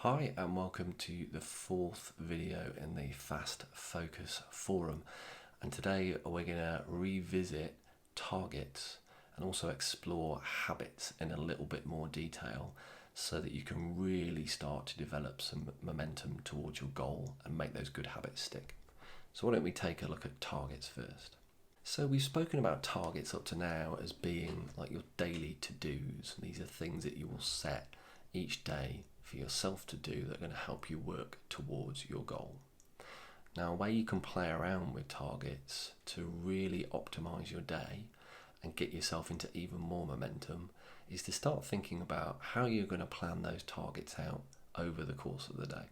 Hi and welcome to the fourth video in the Fast Focus forum, and today we're going to revisit targets and also explore habits in a little bit more detail so that you can really start to develop some momentum towards your goal and make those good habits stick. So why don't we take a look at targets first. So we've spoken about targets up to now as being like your daily to-dos. These are things that you will set each day for yourself to do that are going to help you work towards your goal. Now, a way you can play around with targets to really optimize your day and get yourself into even more momentum is to start thinking about how you're going to plan those targets out over the course of the day.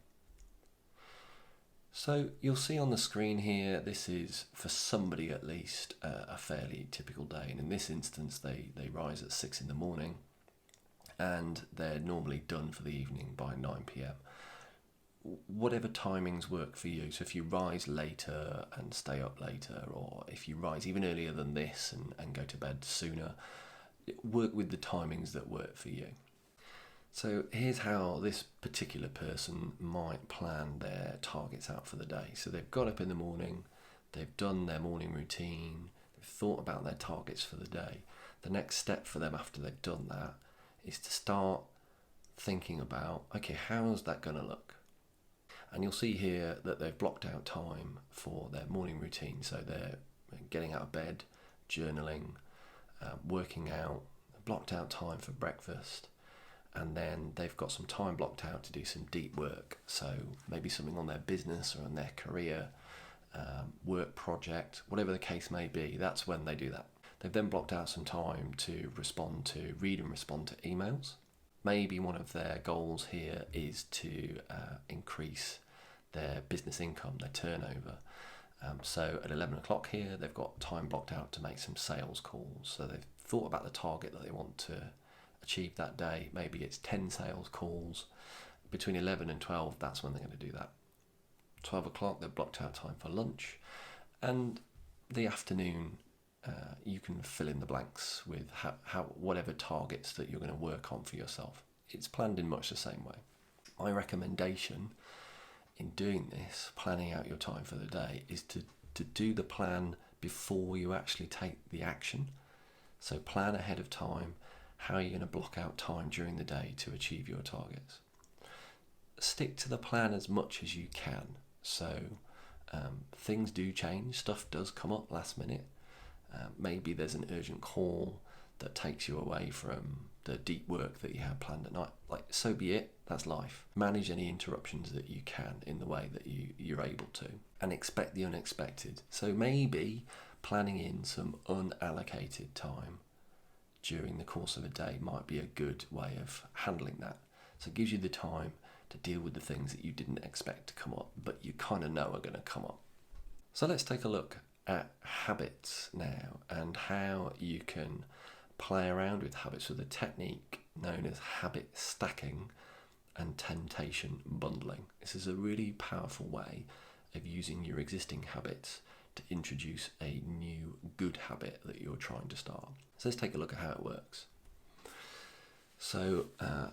So you'll see on the screen here, this is, for somebody at least, a fairly typical day. And in this instance, they rise at 6 in the morning and they're normally done for the evening by 9 p.m. Whatever timings work for you. So if you rise later and stay up later, or if you rise even earlier than this and go to bed sooner, work with the timings that work for you. So here's how this particular person might plan their targets out for the day. So they've got up in the morning, they've done their morning routine, they've thought about their targets for the day. The next step for them after they've done that is to start thinking about, okay, how's that going to look? And you'll see here that they've blocked out time for their morning routine. So they're getting out of bed, journaling, working out, blocked out time for breakfast, and then they've got some time blocked out to do some deep work. So maybe something on their business or on their career, work project, whatever the case may be, that's when they do that. They've then blocked out some time to read and respond to emails. Maybe one of their goals here is to increase their business income, their turnover. So at 11 o'clock here, they've got time blocked out to make some sales calls. So they've thought about the target that they want to achieve that day. Maybe it's 10 sales calls. Between 11 and 12, that's when they're going to do that. 12 o'clock, they've blocked out time for lunch. And the afternoon, you can fill in the blanks with how whatever targets that you're going to work on for yourself. It's planned in much the same way. My recommendation in doing this, planning out your time for the day, is to do the plan before you actually take the action. So plan ahead of time how you're going to block out time during the day to achieve your targets. Stick to the plan as much as you can. So things do change, stuff does come up last minute. Maybe there's an urgent call that takes you away from the deep work that you had planned at night. So be it, that's life. Manage any interruptions that you can in the way that you're able to, and expect the unexpected. So maybe planning in some unallocated time during the course of a day might be a good way of handling that. So it gives you the time to deal with the things that you didn't expect to come up, but you kind of know are going to come up. So let's take a look at habits now and how you can play around with habits with a technique known as habit stacking and temptation bundling. This is a really powerful way of using your existing habits to introduce a new good habit that you're trying to start. So let's take a look at how it works. So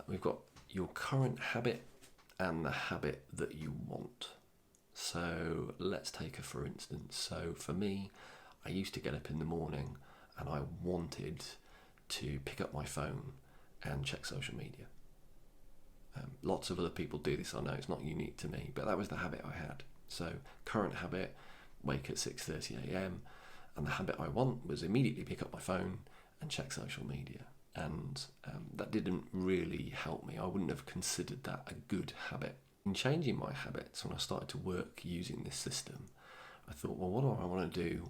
we've got your current habit and the habit that you want. So let's take a for instance. So for me, I used to get up in the morning and I wanted to pick up my phone and check social media. Lots of other people do this, I know it's not unique to me, but that was the habit I had. So current habit, wake at 6:30 a.m. and the habit I want was immediately pick up my phone and check social media. And that didn't really help me. I wouldn't have considered that a good habit. In changing my habits, when I started to work using this system, I thought, well, what do I want to do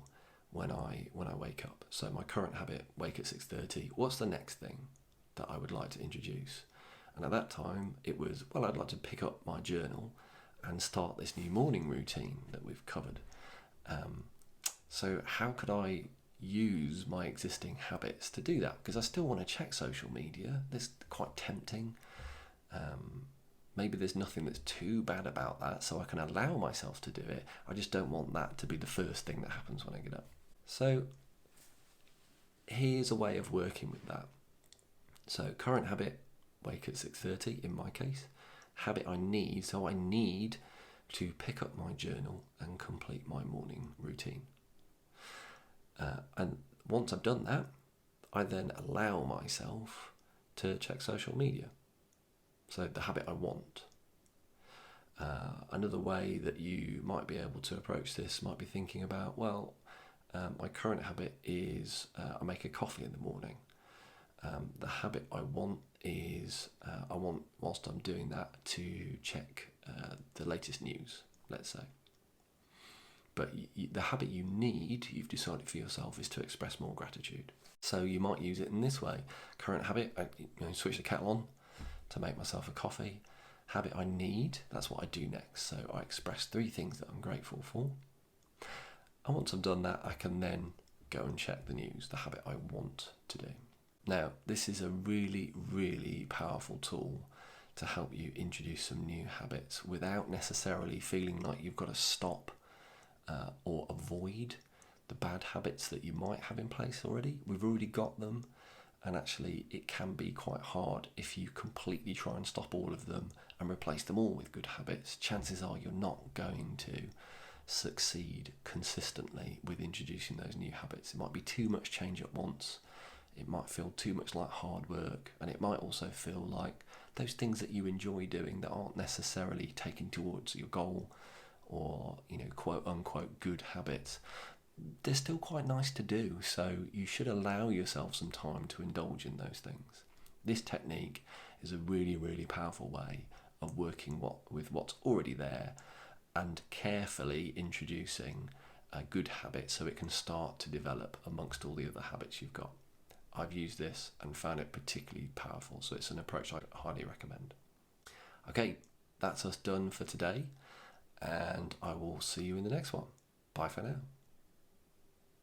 when I wake up? So my current habit, wake at 6:30. What's the next thing that I would like to introduce? And at that time, it was, well, I'd like to pick up my journal and start this new morning routine that we've covered. So how could I use my existing habits to do that? Because I still want to check social media. It's quite tempting. Maybe there's nothing that's too bad about that, so I can allow myself to do it. I just don't want that to be the first thing that happens when I get up. So here's a way of working with that. So current habit, wake at 6:30 in my case. habit I need. So I need to pick up my journal and complete my morning routine. And once I've done that, I then allow myself to check social media. So the habit I want. Another way that you might be able to approach this might be thinking about, well, my current habit is I make a coffee in the morning. The habit I want is I want, whilst I'm doing that, to check the latest news, let's say. But the habit you need, you've decided for yourself, is to express more gratitude. So you might use it in this way. Current habit, I switch the kettle on to make myself a coffee. Habit I need, that's what I do next. So I express 3 things that I'm grateful for. And once I've done that, I can then go and check the news, the habit I want to do. Now, this is a really, really powerful tool to help you introduce some new habits without necessarily feeling like you've got to stop or avoid the bad habits that you might have in place already. We've already got them, and actually it can be quite hard if you completely try and stop all of them and replace them all with good habits. Chances are you're not going to succeed consistently with introducing those new habits. It might be too much change at once. It might feel too much like hard work, and it might also feel like those things that you enjoy doing that aren't necessarily taking towards your goal or, quote unquote good habits, they're still quite nice to do. So you should allow yourself some time to indulge in those things. This technique is a really, really powerful way of working with what's already there and carefully introducing a good habit so it can start to develop amongst all the other habits you've got. I've used this and found it particularly powerful, so it's an approach I highly recommend. Okay, that's us done for today, and I will see you in the next one. Bye for now.